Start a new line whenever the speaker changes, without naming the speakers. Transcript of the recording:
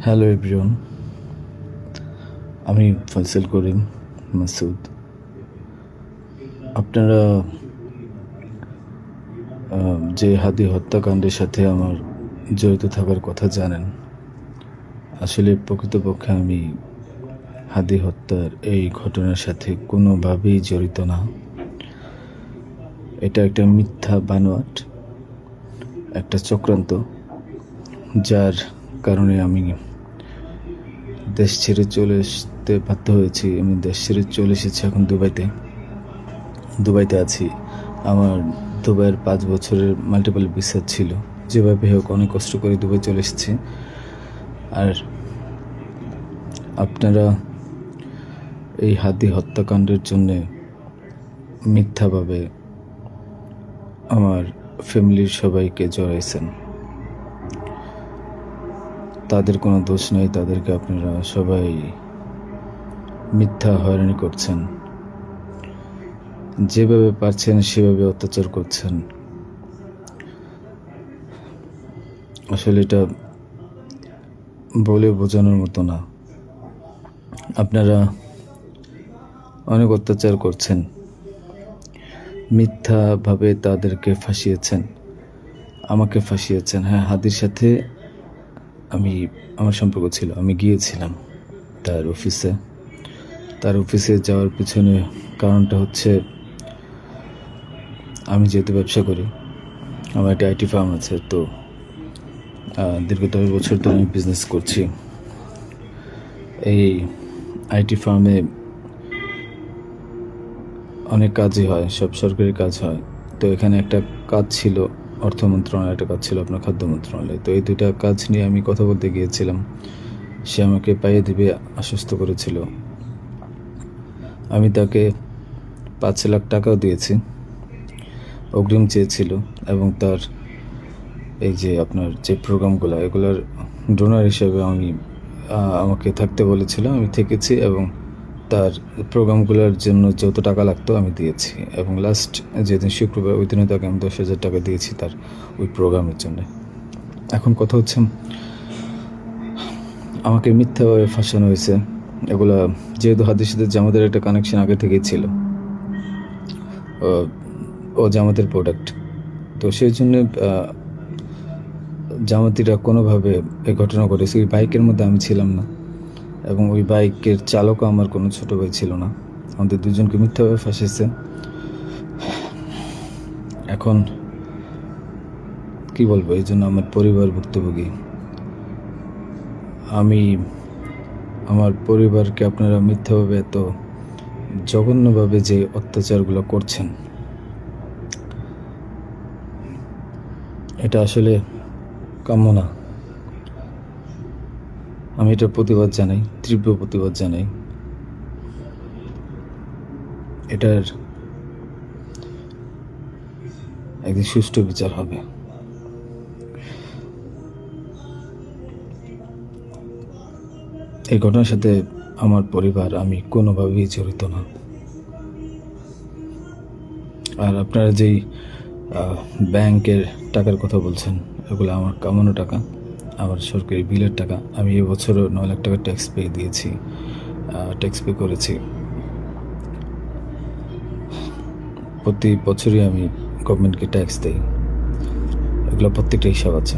Hello everyone, আমি ফয়সাল করিম মাসুদ। আপনারা যে হাদি হত্যাকাণ্ডের সাথে আমার জড়িত থাকার কথা জানেন। আসলে প্রকৃতপক্ষে আমি হাদি হত্যার এই ঘটনার সাথে কোনোভাবেই জড়িত না। এটা একটা মিথ্যা বানোয়াট, একটা চক্রান্ত, যার কারণে আমি দেশ ছেড়ে চলে আসতে বাধ্য হয়েছি। আমি দেশ ছেড়ে চলে এসেছি এখন দুবাইতে আছি। আমার দুবাইয়ের 5 বছরের মাল্টিপল ভিসা ছিল। যেভাবে হোক অনেক কষ্ট করে দুবাই চলে এসেছি। আর আপনারা এই হাদি হত্যাকাণ্ডের জন্যে মিথ্যাভাবে আমার ফ্যামিলির সবাইকে জড়াইছেন। তাদের কোনো দোষ নেই, তাদেরকে আপনারা সবাই মিথ্যা হয়রানি করছেন। যেভাবে পারছেন সেভাবে অত্যাচার করছেন। আসলে এটা বলে বোঝানোর মতো না। আপনারা অনেক অত্যাচার করছেন, মিথ্যাভাবে তাদেরকে ফাঁসিয়েছেন, আমাকে ফাঁসিয়েছেন। হ্যাঁ, হাদির সাথে আমার সম্পর্ক ছিল। আমি গিয়েছিলাম তার অফিসে যাওয়ার পিছনে কারণটা হচ্ছে, আমি যেহেতু ব্যবসা করি, আমার একটা আইটি ফার্ম আছে। তো দীর্ঘ 10 বছর ধরে আমি বিজনেস করছি। এই আইটি ফার্মে অনেক কাজই হয়, সব সরকারি কাজ হয়। তো এখানে একটা কাজ ছিল অর্থ মন্ত্রণালয়, একটা কাজ ছিল আপনার খাদ্য মন্ত্রণালয়। তো এই দুইটা কাজ নিয়ে আমি কথা বলতে গিয়েছিলাম। সে আমাকে পাইয়ে দিবে আশ্বস্ত করেছিল। আমি তাকে 5 লাখ টাকাও দিয়েছি, অগ্রিম চেয়েছিল। এবং তার এই যে আপনার যে প্রোগ্রামগুলো, এগুলোর ডোনার হিসেবে আমাকে থাকতে বলেছিল। আমি থেকেছি এবং তার প্রোগ্রামগুলোর জন্য যত টাকা লাগতো আমি দিয়েছি। এবং লাস্ট যেদিন শুক্রবার, ওই দিনে তাকে আমি 10,000 টাকা দিয়েছি তার ওই প্রোগ্রামের জন্য। এখন কথা হচ্ছে, আমাকে মিথ্যাভাবে ফাঁসানো হয়েছে। এগুলা যেহেতু হাদির সাথে জামাতের একটা কানেকশন আগে থেকেই ছিল, ও জামাতের প্রোডাক্ট। তো সেই জন্য জামাতিরা কোনোভাবে এই ঘটনা ঘটেছে। ওই বাইকের মধ্যে আমি ছিলাম না, এবং ওই বাইকের চালকও আমার কোনো ছোটো ভাই ছিল না। আমাদের দুজনকে মিথ্যাভাবে ফাঁসিয়েছে। এখন কি বলবো, এই জন্য আমার পরিবার ভুক্তভোগী। আমার পরিবারকে আপনারা মিথ্যাভাবে এত জঘন্যভাবে যে অত্যাচারগুলো করছেন, এটা আসলে কাম্য না। আমি এটার প্রতিবাদ জানাই, তীব্র প্রতিবাদ জানাই। এটার একদিন সুষ্ঠু বিচার হবে। এই ঘটনার সাথে আমার পরিবার, আমি কোনোভাবেই জড়িত না। আর আপনারা যেই ব্যাংকের টাকার কথা বলছেন, এগুলো আমার কামানো টাকা, আমার সরকারি বিলের টাকা। আমি এবছরও 9 লাখ টাকা ট্যাক্স পে করেছি। প্রতি বছরই আমি গভর্নমেন্টকে ট্যাক্স দিই। এগুলো প্রত্যেকটা হিসাব আছে।